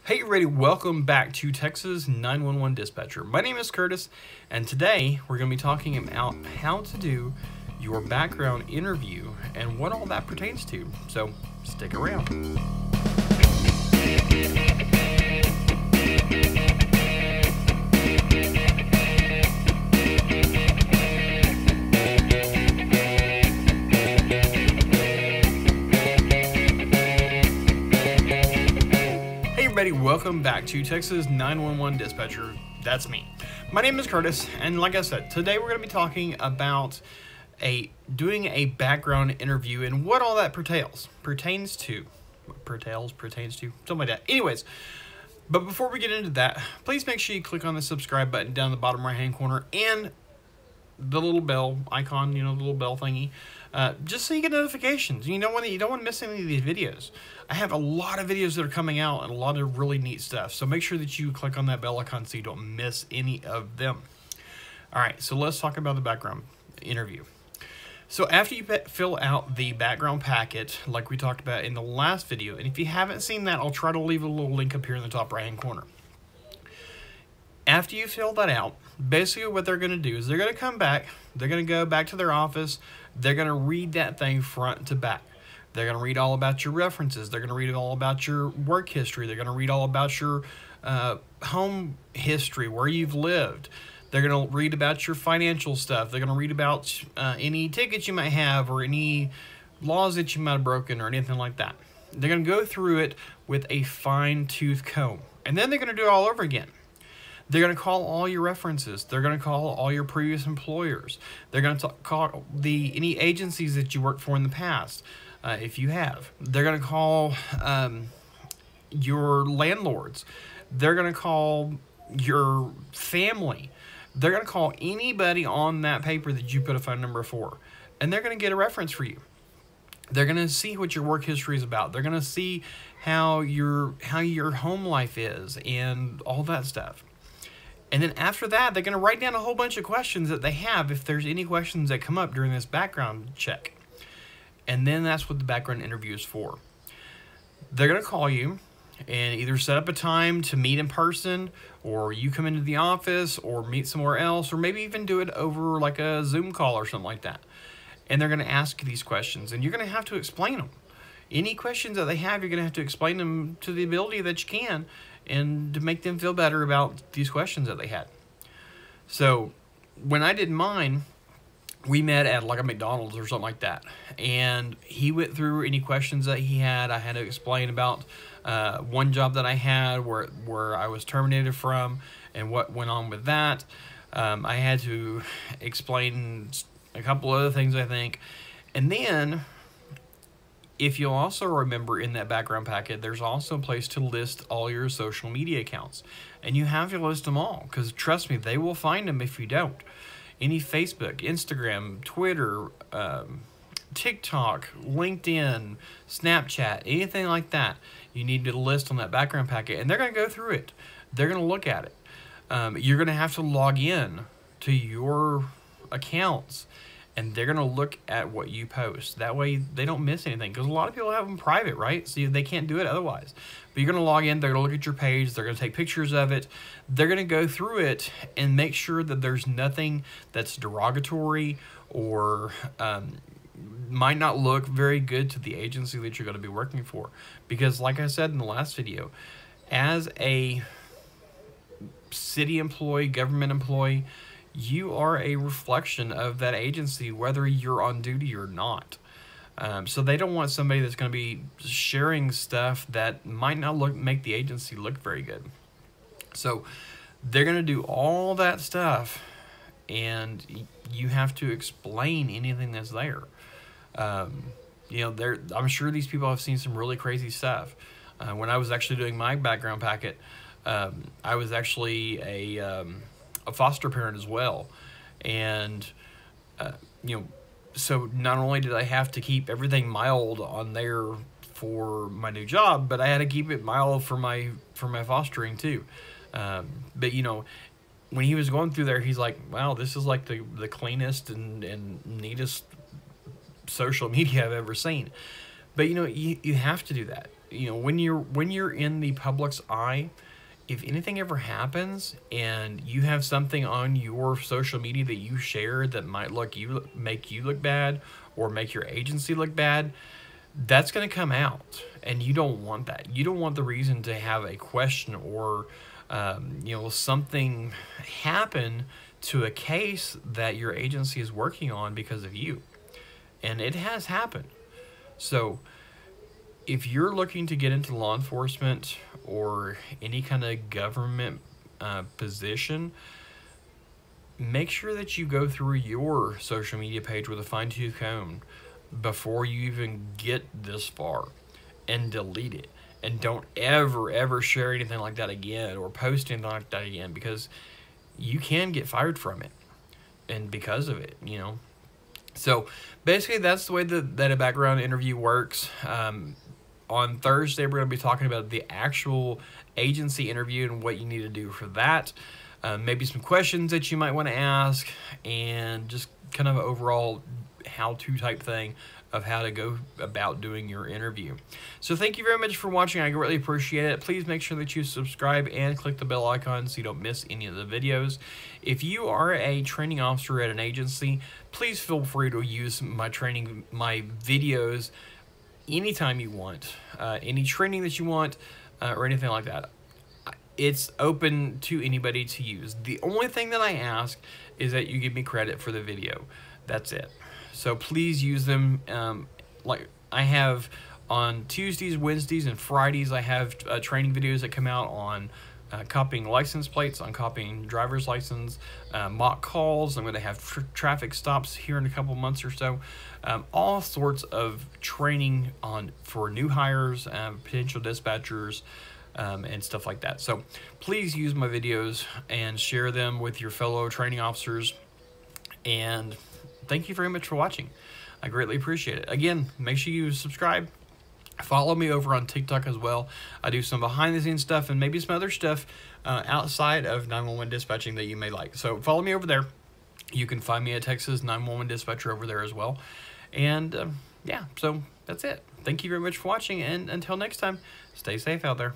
Hey everybody, welcome back to Texas 911 Dispatcher. My name is Curtis, and today we're going to be talking about how to do your background interview and what all that pertains to. So stick around. Welcome back to Texas 911 Dispatcher. That's me. My name is Curtis, and like I said, today we're going to be talking about doing a background interview and what all that pertains to, something like that. Anyways, but before we get into that, please make sure you click on the subscribe button down the bottom right hand corner and the little bell icon, the little bell thingy, just so you get notifications. You don't want to miss any of these videos. I have a lot of videos that are coming out and a lot of really neat stuff. So make sure that you click on that bell icon so you don't miss any of them. All right, so let's talk about the background interview. So after you fill out the background packet, like we talked about in the last video, and if you haven't seen that, I'll try to leave a little link up here in the top right hand corner. After you fill that out, basically what they're going to do is they're going to come back, they're going to go back to their office, they're going to read that thing front to back. They're going to read all about your references, they're going to read all about your work history, they're going to read all about your home history, where you've lived. They're going to read about your financial stuff, they're going to read about any tickets you might have or any laws that you might have broken or anything like that. They're going to go through it with a fine-tooth comb, and then they're going to do it all over again. They're going to call all your references. They're going to call all your previous employers. They're going to call any agencies that you worked for in the past, if you have. They're going to call your landlords. They're going to call your family. They're going to call anybody on that paper that you put a phone number for, and they're going to get a reference for you. They're going to see what your work history is about. They're going to see how your home life is and all that stuff. And then after that, they're going to write down a whole bunch of questions that they have if there's any questions that come up during this background check. And then that's what the background interview is for. They're going to call you and either set up a time to meet in person, or you come into the office, or meet somewhere else, or maybe even do it over like a Zoom call or something like that. And they're going to ask you these questions, and you're going to have to explain them. Any questions that they have, you're going to have to explain them to the ability that you can, and to make them feel better about these questions that they had. So when I did mine, we met at like a McDonald's or something like that, and he went through any questions that he had. I had to explain about one job that I had where I was terminated from and what went on with that. I had to explain a couple other things, I think. And then, if you'll also remember, in that background packet, there's also a place to list all your social media accounts. And you have to list them all, because trust me, they will find them if you don't. Any Facebook, Instagram, Twitter, TikTok, LinkedIn, Snapchat, anything like that, you need to list on that background packet. And they're going to go through it. They're going to look at it. You're going to have to log in to your accounts, and they're going to look at what you post. That way they don't miss anything, because a lot of people have them private, right? So they can't do it otherwise. But you're going to log in, they're going to look at your page, they're going to take pictures of it, they're going to go through it and make sure that there's nothing that's derogatory or might not look very good to the agency that you're going to be working for. Because like I said in the last video, as a city employee, government employee, you are a reflection of that agency, whether you're on duty or not. So they don't want somebody that's going to be sharing stuff that might not make the agency look very good. So they're going to do all that stuff, and you have to explain anything that's there. I'm sure these people have seen some really crazy stuff. When I was actually doing my background packet, I was actually a foster parent as well, and so not only did I have to keep everything mild on there for my new job, but I had to keep it mild for my fostering too. But when he was going through there, he's like, wow, this is like the cleanest and neatest social media I've ever seen. But you have to do that. you know, when you're in the public's eye, if anything ever happens and you have something on your social media that you share that might make you look bad or make your agency look bad, that's going to come out, and you don't want that. You don't want the reason to have a question or you know, something happen to a case that your agency is working on because of you. And it has happened. So if you're looking to get into law enforcement or any kind of government position, make sure that you go through your social media page with a fine-tooth comb before you even get this far, and delete it. And don't ever share anything like that again or post anything like that again, because you can get fired from it, and because of it, you know. So basically that's the way that a background interview works. On Thursday, we're going to be talking about the actual agency interview and what you need to do for that. Maybe some questions that you might want to ask, and just kind of an overall how-to type thing of how to go about doing your interview. So thank you very much for watching. I really appreciate it. Please make sure that you subscribe and click the bell icon so you don't miss any of the videos. If you are a training officer at an agency, please feel free to use my videos anytime you want, any training that you want, or anything like that. It's open to anybody to use. The only thing that I ask is that you give me credit for the video. That's it. So please use them. Like I have on Tuesdays, Wednesdays, and Fridays, I have training videos that come out on copying license plates, on copying driver's license, mock calls. I'm going to have traffic stops here in a couple months or so. All sorts of training for new hires, potential dispatchers, and stuff like that. So please use my videos and share them with your fellow training officers. And thank you very much for watching. I greatly appreciate it. Again, make sure you subscribe. Follow me over on TikTok as well. I do some behind-the-scenes stuff and maybe some other stuff outside of 911 dispatching that you may like. So follow me over there. You can find me at Texas 911 Dispatcher over there as well. And yeah, so that's it. Thank you very much for watching, and until next time, stay safe out there.